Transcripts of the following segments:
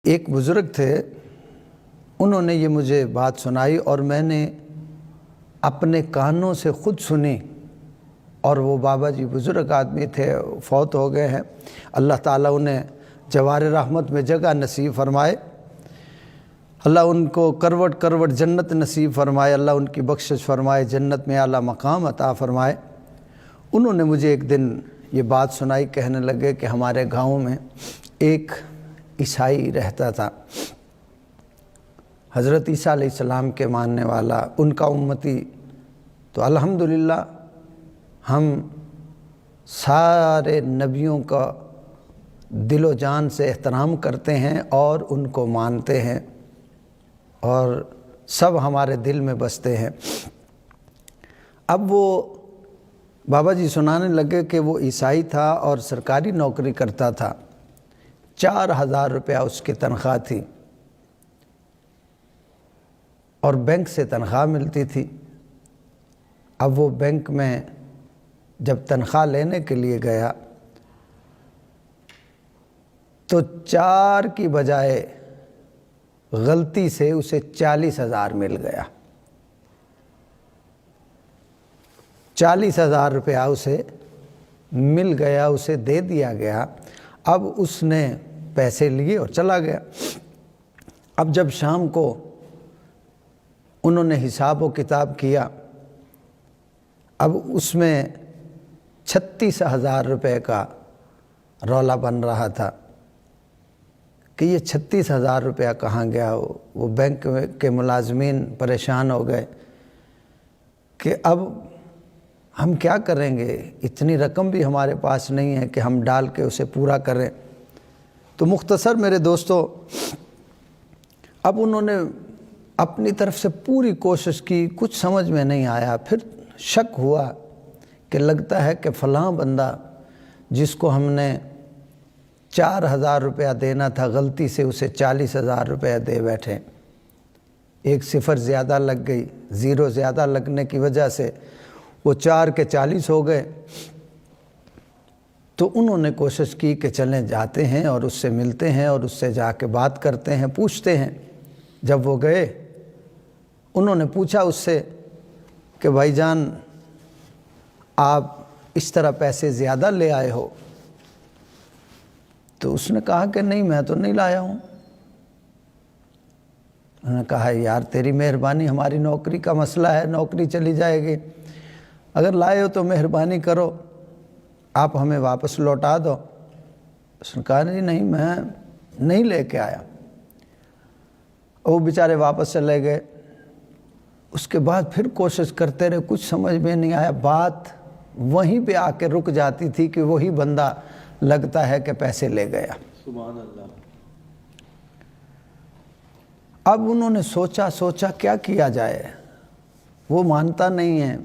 ایک بزرگ تھے، انہوں نے یہ مجھے بات سنائی اور میں نے اپنے کانوں سے خود سنی، اور وہ بابا جی بزرگ آدمی تھے، فوت ہو گئے ہیں، اللہ تعالیٰ انہیں جوار رحمت میں جگہ نصیب فرمائے، اللہ ان کو کروٹ کروٹ جنت نصیب فرمائے، اللہ ان کی بخشش فرمائے، جنت میں اعلیٰ مقام عطا فرمائے۔ انہوں نے مجھے ایک دن یہ بات سنائی، کہنے لگے کہ ہمارے گاؤں میں ایک عیسائی رہتا تھا، حضرت عیسیٰ علیہ السلام کے ماننے والا، ان کا امتی۔ تو الحمدللہ ہم سارے نبیوں کا دل و جان سے احترام کرتے ہیں اور ان کو مانتے ہیں، اور سب ہمارے دل میں بستے ہیں۔ اب وہ بابا جی سنانے لگے کہ وہ عیسائی تھا اور سرکاری نوکری کرتا تھا، 4000 روپیہ اس کی تنخواہ تھی، اور بینک سے تنخواہ ملتی تھی۔ اب وہ بینک میں جب تنخواہ لینے کے لیے گیا تو 4 کی بجائے غلطی سے اسے 40,000 مل گیا، 40,000 روپیہ اسے مل گیا، اسے دے دیا گیا۔ اب اس نے پیسے لیے اور چلا گیا۔ اب جب شام کو انہوں نے حساب و کتاب کیا، اب اس میں 36,000 روپے کا رولا بن رہا تھا کہ یہ 36,000 روپیہ کہاں گیا۔ وہ بینک کے ملازمین پریشان ہو گئے کہ اب ہم کیا کریں گے، اتنی رقم بھی ہمارے پاس نہیں ہے کہ ہم ڈال کے اسے پورا کریں۔ تو مختصر میرے دوستو، اب انہوں نے اپنی طرف سے پوری کوشش کی، کچھ سمجھ میں نہیں آیا۔ پھر شک ہوا کہ لگتا ہے کہ فلاں بندہ جس کو ہم نے 4,000 روپیہ دینا تھا، غلطی سے اسے 40,000 روپیہ دے بیٹھے۔ ایک صفر زیادہ لگ گئی، 0 زیادہ لگنے کی وجہ سے وہ 4 کے 40 ہو گئے۔ تو انہوں نے کوشش کی کہ چلیں جاتے ہیں اور اس سے ملتے ہیں اور اس سے جا کے بات کرتے ہیں، پوچھتے ہیں۔ جب وہ گئے، انہوں نے پوچھا اس سے کہ بھائی جان، آپ اس طرح پیسے زیادہ لے آئے ہو؟ تو اس نے کہا کہ نہیں، میں تو نہیں لایا ہوں۔ انہوں نے کہا یار تیری مہربانی، ہماری نوکری کا مسئلہ ہے، نوکری چلی جائے گی، اگر لائے ہو تو مہربانی کرو، آپ ہمیں واپس لوٹا دو۔ اس نے کہا نہیں، میں نہیں لے کے آیا۔ وہ بیچارے واپس چلے گئے۔ اس کے بعد پھر کوشش کرتے رہے، کچھ سمجھ میں نہیں آیا۔ بات وہیں پہ آ کے رک جاتی تھی کہ وہی بندہ لگتا ہے کہ پیسے لے گیا۔ سبحان اللہ۔ اب انہوں نے سوچا کیا کیا جائے، وہ مانتا نہیں ہے۔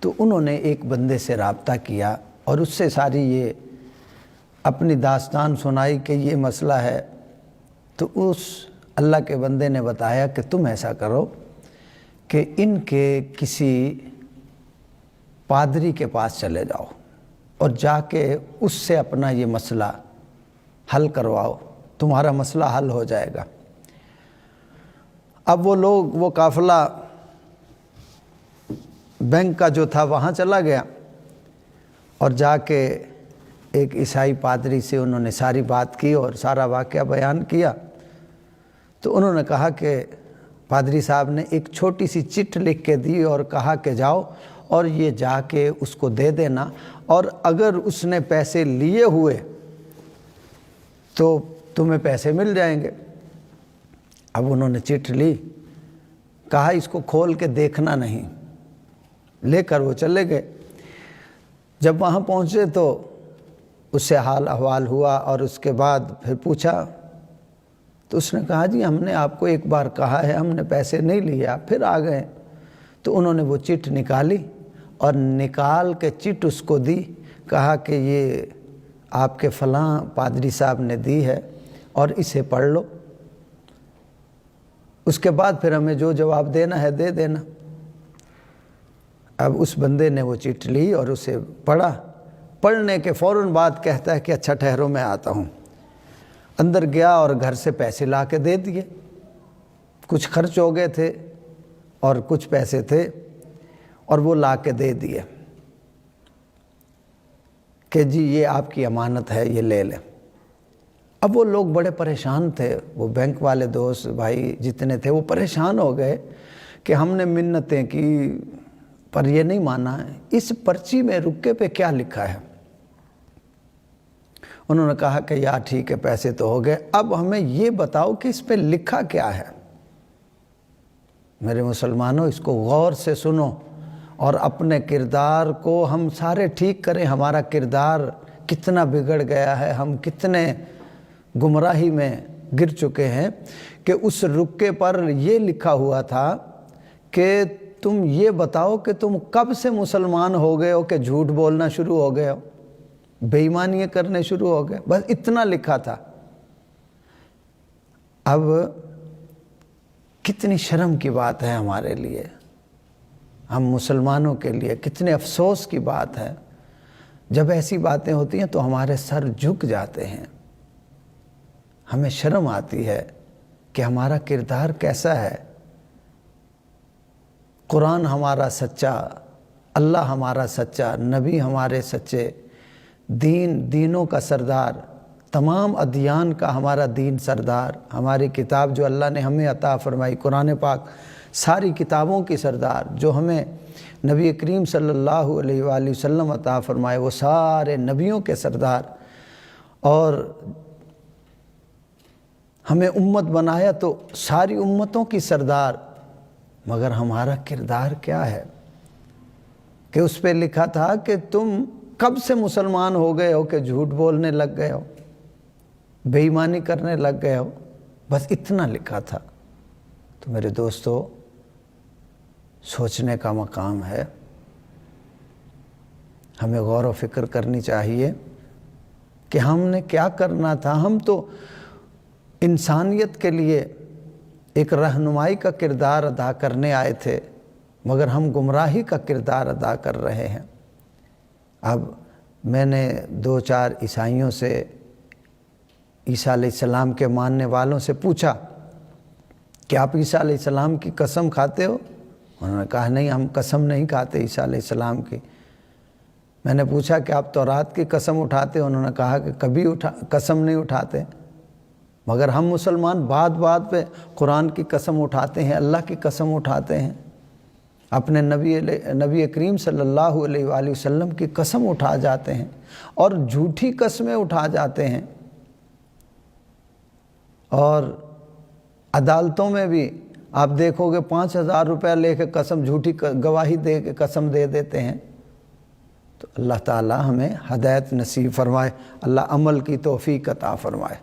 تو انہوں نے ایک بندے سے رابطہ کیا اور اس سے ساری یہ اپنی داستان سنائی کہ یہ مسئلہ ہے۔ تو اس اللہ کے بندے نے بتایا کہ تم ایسا کرو کہ ان کے کسی پادری کے پاس چلے جاؤ اور جا کے اس سے اپنا یہ مسئلہ حل کرواؤ، تمہارا مسئلہ حل ہو جائے گا۔ اب وہ قافلہ بینک کا جو تھا وہاں چلا گیا اور جا کے ایک عیسائی پادری سے انہوں نے ساری بات کی اور سارا واقعہ بیان کیا۔ تو انہوں نے کہا کہ پادری صاحب نے ایک چھوٹی سی چٹ لکھ کے دی اور کہا کہ جاؤ اور یہ جا کے اس کو دے دینا، اور اگر اس نے پیسے لیے ہوئے تو تمہیں پیسے مل جائیں گے۔ اب انہوں نے چٹ لی، کہا اس کو کھول کے دیکھنا نہیں، لے کر وہ چلے گئے۔ جب وہاں پہنچے تو اس سے حال احوال ہوا اور اس کے بعد پھر پوچھا تو اس نے کہا جی ہم نے آپ کو ایک بار کہا ہے، ہم نے پیسے نہیں لیے، آپ پھر آ گئے۔ تو انہوں نے وہ چٹ نکالی اور نکال کے چٹ اس کو دی، کہا کہ یہ آپ کے فلاں پادری صاحب نے دی ہے اور اسے پڑھ لو، اس کے بعد پھر ہمیں جو جواب دینا ہے دے دینا۔ اب اس بندے نے وہ چٹ لی اور اسے پڑھا، پڑھنے کے فوراً بعد کہتا ہے کہ اچھا ٹھہرو میں آتا ہوں۔ اندر گیا اور گھر سے پیسے لا کے دے دیے، کچھ خرچ ہو گئے تھے اور کچھ پیسے تھے اور وہ لا کے دے دیے کہ جی یہ آپ کی امانت ہے، یہ لے لیں۔ اب وہ لوگ بڑے پریشان تھے، وہ بینک والے دوست بھائی جتنے تھے وہ پریشان ہو گئے کہ ہم نے منتیں کی پر یہ نہیں مانا ہے، اس پرچی میں رکے پہ کیا لکھا ہے؟ انہوں نے کہا کہ یار ٹھیک ہے پیسے تو ہو گئے، اب ہمیں یہ بتاؤ کہ اس پہ لکھا کیا ہے۔ میرے مسلمانوں اس کو غور سے سنو اور اپنے کردار کو ہم سارے ٹھیک کریں۔ ہمارا کردار کتنا بگڑ گیا ہے، ہم کتنے گمراہی میں گر چکے ہیں کہ اس رکے پر یہ لکھا ہوا تھا کہ تم یہ بتاؤ کہ تم کب سے مسلمان ہو گئے ہو کہ جھوٹ بولنا شروع ہو گئے ہو، بے ایمانیاں کرنے شروع ہو گئے، بس اتنا لکھا تھا۔ اب کتنی شرم کی بات ہے ہمارے لیے، ہم مسلمانوں کے لیے کتنے افسوس کی بات ہے، جب ایسی باتیں ہوتی ہیں تو ہمارے سر جھک جاتے ہیں، ہمیں شرم آتی ہے کہ ہمارا کردار کیسا ہے۔ قرآن ہمارا سچا، اللہ ہمارا سچا، نبی ہمارے سچے، دینوں کا سردار، تمام ادیان کا ہمارا دین سردار، ہماری کتاب جو اللہ نے ہمیں عطا فرمائی قرآن پاک ساری کتابوں کی سردار، جو ہمیں نبی کریم صلی اللہ علیہ وآلہ وسلم عطا فرمائے وہ سارے نبیوں کے سردار، اور ہمیں امت بنایا تو ساری امتوں کی سردار، مگر ہمارا کردار کیا ہے کہ اس پہ لکھا تھا کہ تم کب سے مسلمان ہو گئے ہو کہ جھوٹ بولنے لگ گئے ہو، بے ایمانی کرنے لگ گئے ہو، بس اتنا لکھا تھا۔ تو میرے دوستو سوچنے کا مقام ہے، ہمیں غور و فکر کرنی چاہیے کہ ہم نے کیا کرنا تھا۔ ہم تو انسانیت کے لیے ایک رہنمائی کا کردار ادا کرنے آئے تھے، مگر ہم گمراہی کا کردار ادا کر رہے ہیں۔ اب میں نے 2-4 عیسائیوں سے، عیسیٰ علیہ السلام کے ماننے والوں سے پوچھا کہ آپ عیسیٰ علیہ السلام کی قسم کھاتے ہو؟ انہوں نے کہا نہیں، ہم قسم نہیں کھاتے عیسیٰ علیہ السلام کی۔ میں نے پوچھا کہ آپ تورات کی قسم اٹھاتے ہو؟ انہوں نے کہا کہ کبھی قسم نہیں اٹھاتے، مگر ہم مسلمان بات بات پہ قرآن کی قسم اٹھاتے ہیں، اللہ کی قسم اٹھاتے ہیں، اپنے نبی کریم صلی اللہ علیہ وآلہ وسلم کی قسم اٹھا جاتے ہیں اور جھوٹی قسمیں اٹھا جاتے ہیں۔ اور عدالتوں میں بھی آپ دیکھو گے 5,000 روپے لے کے قسم، جھوٹی گواہی دے کے قسم دے دیتے ہیں۔ تو اللہ تعالی ہمیں ہدایت نصیب فرمائے، اللہ عمل کی توفیق عطا فرمائے۔